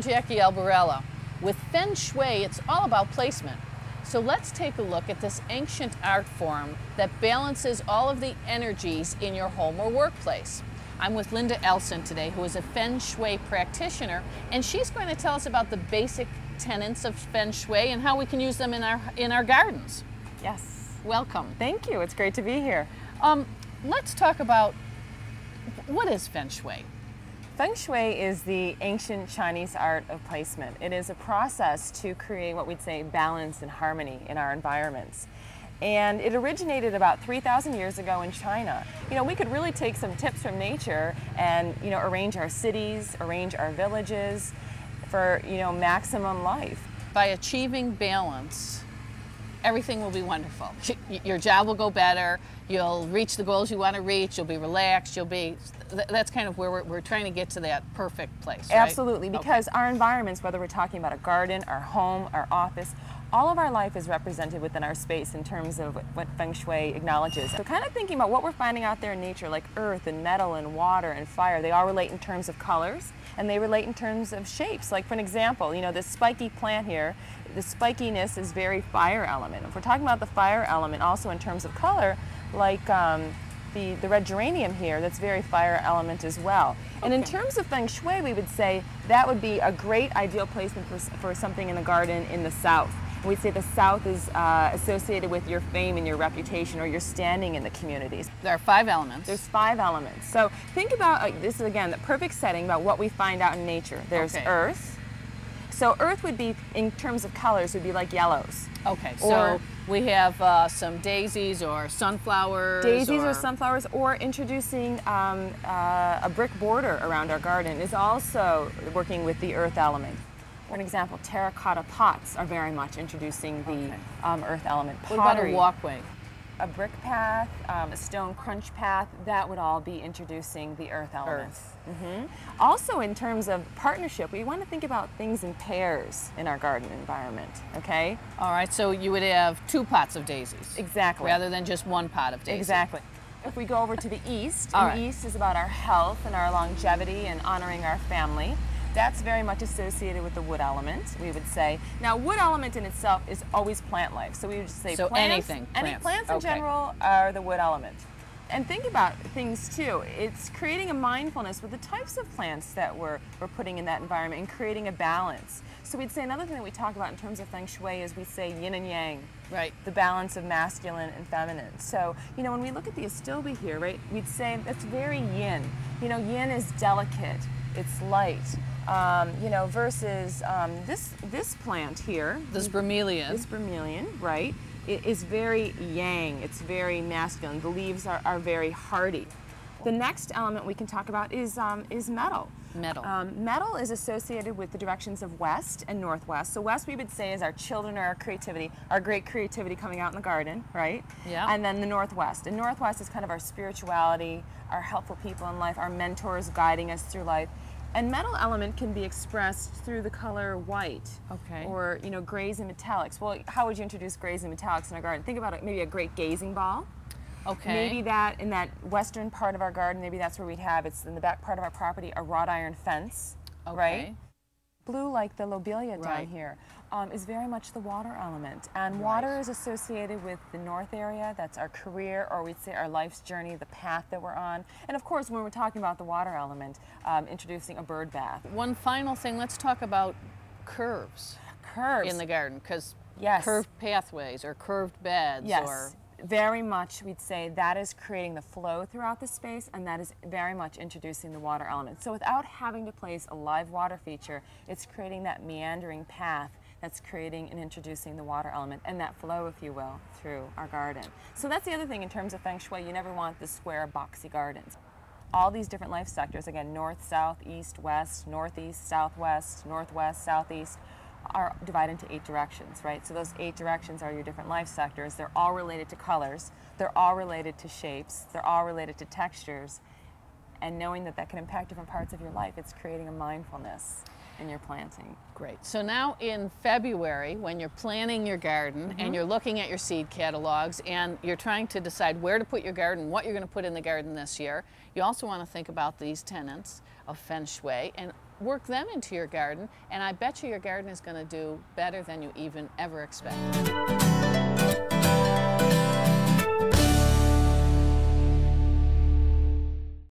Jackie Albarella. With Feng Shui, it's all about placement. So let's take a look at this ancient art form that balances all of the energies in your home or workplace. I'm with Linda Elson today, who is a Feng Shui practitioner, and she's going to tell us about the basic tenets of Feng Shui and how we can use them in our gardens. Yes. Welcome. Thank you. It's great to be here. Let's talk about what is Feng Shui? Feng Shui is the ancient Chinese art of placement. It is a process to create what we'd say balance and harmony in our environments. And it originated about 3,000 years ago in China. You know, we could really take some tips from nature and, arrange our cities, arrange our villages for, maximum life. By achieving balance, everything will be wonderful. Your job will go better, you'll reach the goals you want to reach, you'll be relaxed, that's kind of where we're trying to get to that perfect place, right? Absolutely, because our environments, whether we're talking about a garden, our home, our office, all of our life is represented within our space in terms of what Feng Shui acknowledges. So kind of thinking about what we're finding out there in nature, like earth and metal and water and fire, they all relate in terms of colors and they relate in terms of shapes. Like for an example, this spiky plant here, the spikiness is very fire element. If we're talking about the fire element also in terms of color, like the red geranium here, that's very fire element as well. And in terms of Feng Shui, we would say that would be a great ideal placement for something in the garden in the south. We'd say the south is associated with your fame and your reputation or your standing in the communities. There are 5 elements. There's 5 elements. So think about, this is again the perfect setting about what we find out in nature. There's earth. So earth would be, in terms of colors, would be like yellows. Okay, so we have some daisies or sunflowers. Daisies or sunflowers, or introducing a brick border around our garden is also working with the earth element. For an example, terracotta pots are very much introducing the earth element. Pottery, what about a walkway? A brick path, a stone crunch path, that would all be introducing the earth element. Also in terms of partnership, we want to think about things in pairs in our garden environment, okay? All right, so you would have 2 pots of daisies. Exactly. Rather than just 1 pot of daisies. Exactly. If we go over to the east, the east is about our health and our longevity and honoring our family. That's very much associated with the wood element, we would say. Now, wood element in itself is always plant life. So we would just say so plants, anything, any plants in general are the wood element. And think about things too. It's creating a mindfulness with the types of plants that we're putting in that environment and creating a balance. So we'd say another thing that we talk about in terms of Feng Shui is we say yin and yang. Right. The balance of masculine and feminine. So, when we look at the astilbe here, right, we'd say that's very yin. Yin is delicate, it's light. Versus this plant here. This bromeliad. This bromeliad, right, it is very yang. It's very masculine. The leaves are very hardy. The next element we can talk about is metal. Metal. Metal is associated with the directions of west and northwest. So west we would say is our children or our creativity, our great creativity coming out in the garden, right? Yeah. And then the northwest. And northwest is kind of our spirituality, our helpful people in life, our mentors guiding us through life. And metal element can be expressed through the color white, or grays and metallics. Well, how would you introduce grays and metallics in our garden? Think about it, maybe a great gazing ball. Okay. Maybe that in that western part of our garden, maybe that's where we'd have. It's in the back part of our property, a wrought iron fence, right? Blue, like the lobelia down here, is very much the water element. And water is associated with the north area. That's our career, or we'd say our life's journey, the path that we're on. And of course, when we're talking about the water element, introducing a bird bath. One final thing, let's talk about curves. Curves. In the garden, because yes. Curved pathways or curved beds. Yes. Or very much, we'd say that is creating the flow throughout the space, and that is very much introducing the water element. So without having to place a live water feature, it's creating that meandering path that's creating and introducing the water element and that flow, if you will, through our garden. So that's the other thing in terms of Feng Shui. You never want the square, boxy gardens. All these different life sectors, again, north, south, east, west, northeast, southwest, northwest, southeast, are divided into 8 directions, right? So those 8 directions are your different life sectors. They're all related to colors. They're all related to shapes. They're all related to textures. And knowing that that can impact different parts of your life, it's creating a mindfulness in your planting. Great. So now in February, when you're planning your garden and you're looking at your seed catalogs and you're trying to decide where to put your garden, what you're going to put in the garden this year, you also want to think about these tenants. of Feng Shui and work them into your garden, and I bet you your garden is going to do better than you even ever expected.